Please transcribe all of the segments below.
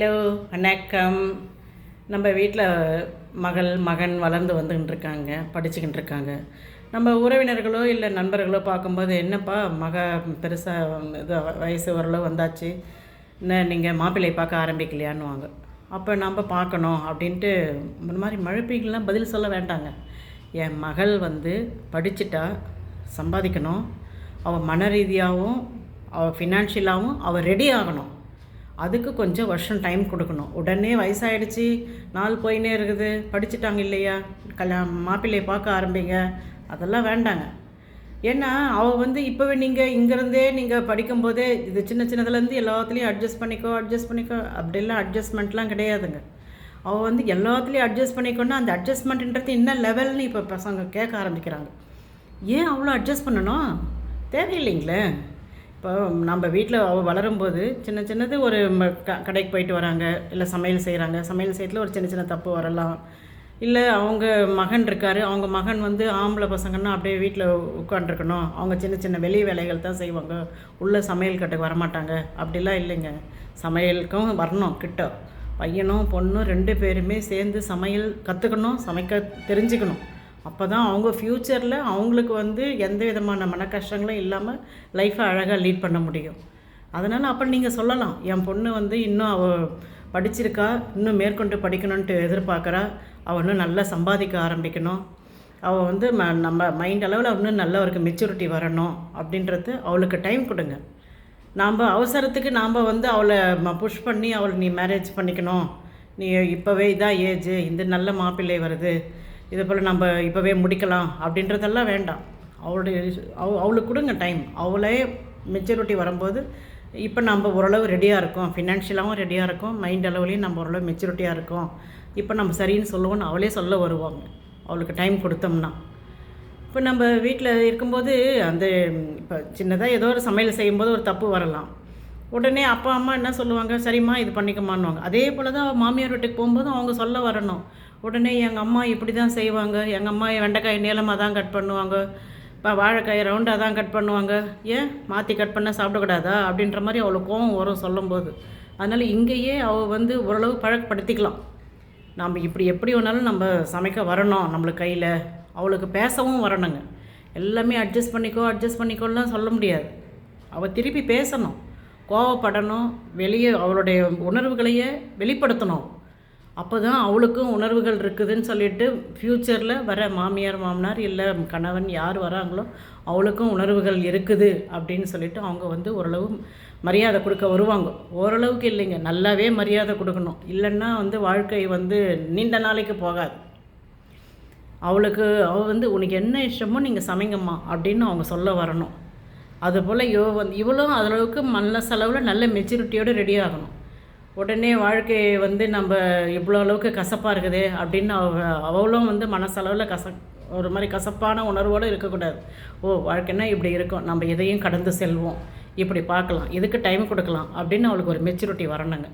Hello, வணக்கம். நம்ம வீட்டில் மகன் வளர்ந்து வந்துக்கிட்டு இருக்காங்க, படிச்சுக்கிட்டு இருக்காங்க. நம்ம உறவினர்களோ இல்லை நண்பர்களோ பார்க்கும்போது, என்னப்பா பெருசாக இது வயசு ஓரளவு வந்தாச்சு, என்ன நீங்கள் மாப்பிள்ளை பார்க்க ஆரம்பிக்கலையான்னுவாங்க. அப்போ நம்ம பார்க்கணும் அப்படின்ட்டு இந்த மாதிரி மழுப்பிகள்லாம் பதில் சொல்ல வேண்டாங்க. என் மகள் படிச்சிட்டா, சம்பாதிக்கணும், அவள் மன ரீதியாகவும் அவள் ஃபினான்ஷியலாகவும் அவள் ரெடி ஆகணும். அதுக்கு கொஞ்சம் வருஷம் டைம் கொடுக்கணும். உடனே வயசாகிடுச்சு, நாள் போயினே இருக்குது, படிச்சுட்டாங்க இல்லையா, மாப்பிள்ளையை பார்க்க ஆரம்பிங்க, அதெல்லாம் வேண்டாங்க. ஏன்னா அவள் இப்போவே நீங்கள் இங்கேருந்தே நீங்கள் படிக்கும்போதே இது சின்னதுலேருந்து எல்லாத்துலேயும் அட்ஜஸ்ட் பண்ணிக்கோ அப்படிலாம் அட்ஜஸ்ட்மெண்ட்லாம் கிடையாதுங்க. அவள் எல்லாத்துலேயும் அட்ஜஸ்ட் பண்ணிக்கோன்னா அந்த அட்ஜஸ்ட்மெண்ட்டுன்றது என்ன லெவல்னு இப்போ பசங்க கேட்க ஆரம்பிக்கிறாங்க. ஏன் அவ்வளோ அட்ஜஸ்ட் பண்ணணும்? தேவையில்லைங்களே. இப்போ நம்ம வீட்டில் அவள் வளரும்போது சின்னது ஒரு கடைக்கு போயிட்டு வராங்க, இல்லை சமையல் செய்கிறாங்க, சமையல் செய்யறதுல ஒரு சின்ன தப்பு வரலாம். இல்லை அவங்க மகன் இருக்கார், அவங்க மகன் ஆம்பளை பசங்கன்னா அப்படியே வீட்டில் உட்காண்ட்ருக்கணும், அவங்க சின்ன வெளி வேலைகள் தான் செய்வாங்க, உள்ள சமையல் கட்டுக்கு வரமாட்டாங்க. அப்படிலாம் இல்லைங்க. சமையலுக்கும் வரணும் கிட்ட. பையனும் பொண்ணும் 2 பேருமே சேர்ந்து சமையல் கற்றுக்கணும், சமைக்க தெரிஞ்சுக்கணும். அப்போ தான் அவங்க ஃப்யூச்சரில் அவங்களுக்கு எந்த விதமான மன கஷ்டங்களும் இல்லாமல் லைஃப்பை அழகாக லீட் பண்ண முடியும். அதனால் அப்போ நீங்கள் சொல்லலாம், என் பொண்ணு இன்னும் அவள் படிச்சிருக்கா, இன்னும் மேற்கொண்டு படிக்கணுன்ட்டு எதிர்பார்க்குறா, அவள் இன்னும் நல்லா சம்பாதிக்க ஆரம்பிக்கணும், அவள் நம்ம மைண்ட் அளவில் இன்னும் நல்ல ஒரு மெச்சூரிட்டி வரணும் அப்படின்றது அவளுக்கு டைம் கொடுங்க. நாம் அவசரத்துக்கு நாம் அவளை புஷ் பண்ணி அவளை நீ மேரேஜ் பண்ணிக்கணும், நீ இப்போவே இதான் ஏஜ், இந்த நல்ல மாப்பிள்ளை வருது, இதை போல் நம்ம இப்போவே முடிக்கலாம் அப்படின்றதெல்லாம் வேண்டாம். அவளுக்கு கொடுங்க டைம். அவளே மெச்சூரிட்டி வரும்போது இப்போ நம்ம ஓரளவு ரெடியாக இருக்கோம், ஃபினான்ஷியலாகவும் ரெடியாக இருக்கோம், மைண்ட் அளவுலேயும் நம்ம ஓரளவு மெச்சூரிட்டியாக இருக்கோம், இப்போ நம்ம சரின்னு சொல்லுவோன்னு அவளே சொல்ல வருவாங்க, அவளுக்கு டைம் கொடுத்தோம்னா. இப்போ நம்ம வீட்டில் இருக்கும்போது இப்போ சின்னதாக ஏதோ ஒரு சமையல் செய்யும்போது ஒரு தப்பு வரலாம். உடனே அப்பா அம்மா என்ன சொல்லுவாங்க, சரிம்மா இது பண்ணிக்கமான்னுவாங்க. அதே போல் தான் மாமியார் வீட்டுக்கு போகும்போதும் அவங்க சொல்ல வரணும். உடனே எங்கள் அம்மா இப்படி தான் செய்வாங்க, எங்கள் அம்மா வெண்டைக்காய் நீளமாக தான் கட் பண்ணுவாங்க, இப்போ வாழைக்காய் ரவுண்டாக தான் கட் பண்ணுவாங்க, ஏன் மாற்றி கட் பண்ணால் சாப்பிடக்கூடாதா அப்படின்ற மாதிரி அவளுக்கு கோவம் வரும் சொல்லும்போது. அதனால் இங்கேயே அவள் ஓரளவு பழக்கப்படுத்திக்கலாம். நம்ம எப்படி வேணாலும் நம்ம சமைக்க வரணும் நம்மளுக்கு கையில். அவளுக்கு பேசவும் வரணுங்க. எல்லாமே அட்ஜஸ்ட் பண்ணிக்கோலாம் சொல்ல முடியாது. அவள் திருப்பி பேசணும், கோவப்படணும், வெளியே அவளுடைய உணர்வுகளையே வெளிப்படுத்தணும். அப்போ தான் அவளுக்கும் உணர்வுகள் இருக்குதுன்னு சொல்லிட்டு ஃப்யூச்சரில் வர மாமியார் மாமனார் இல்லை கணவன் யார் வராங்களோ அவளுக்கும் உணர்வுகள் இருக்குது அப்படின்னு சொல்லிட்டு அவங்க ஓரளவு மரியாதை கொடுக்க வருவாங்க. ஓரளவுக்கு இல்லைங்க, நல்லாவே மரியாதை கொடுக்கணும். இல்லைன்னா வாழ்க்கை நீண்ட நாளைக்கு போகாது. அவள் உனக்கு என்ன இஷ்டமோ நீங்கள் சமைங்கம்மா அப்படின்னு அவங்க சொல்ல வரணும். அதுபோல் இவளும் அதளவுக்கு மனசளவில் நல்ல மெச்சூரிட்டியோடு ரெடி ஆகணும். உடனே வாழ்க்கையை நம்ம இவ்வளோ அளவுக்கு கசப்பாக இருக்குதே அப்படின்னு அவளும் மனசளவில் ஒரு மாதிரி கசப்பான உணர்வோடு இருக்கக்கூடாது. வாழ்க்கைன்னா இப்படி இருக்கும், நம்ம எதையும் கடந்து செல்வோம், இப்படி பார்க்கலாம், இதுக்கு டைம் கொடுக்கலாம் அப்படின்னு அவளுக்கு ஒரு மெச்சூரிட்டி வரணுங்க.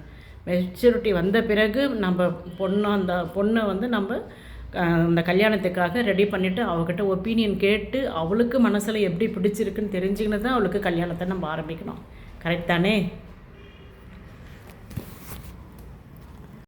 மெச்சூரிட்டி வந்த பிறகு நம்ம பொண்ணை நம்ம இந்த கல்யாணத்துக்காக ரெடி பண்ணிவிட்டு அவகிட்ட ஒப்பீனியன் கேட்டு அவளுக்கு மனசில் எப்படி பிடிச்சிருக்குன்னு தெரிஞ்சுக்கின்னு தான் அவளுக்கு கல்யாணத்தை நம்ம ஆரம்பிக்கணும். கரெக்ட் தானே?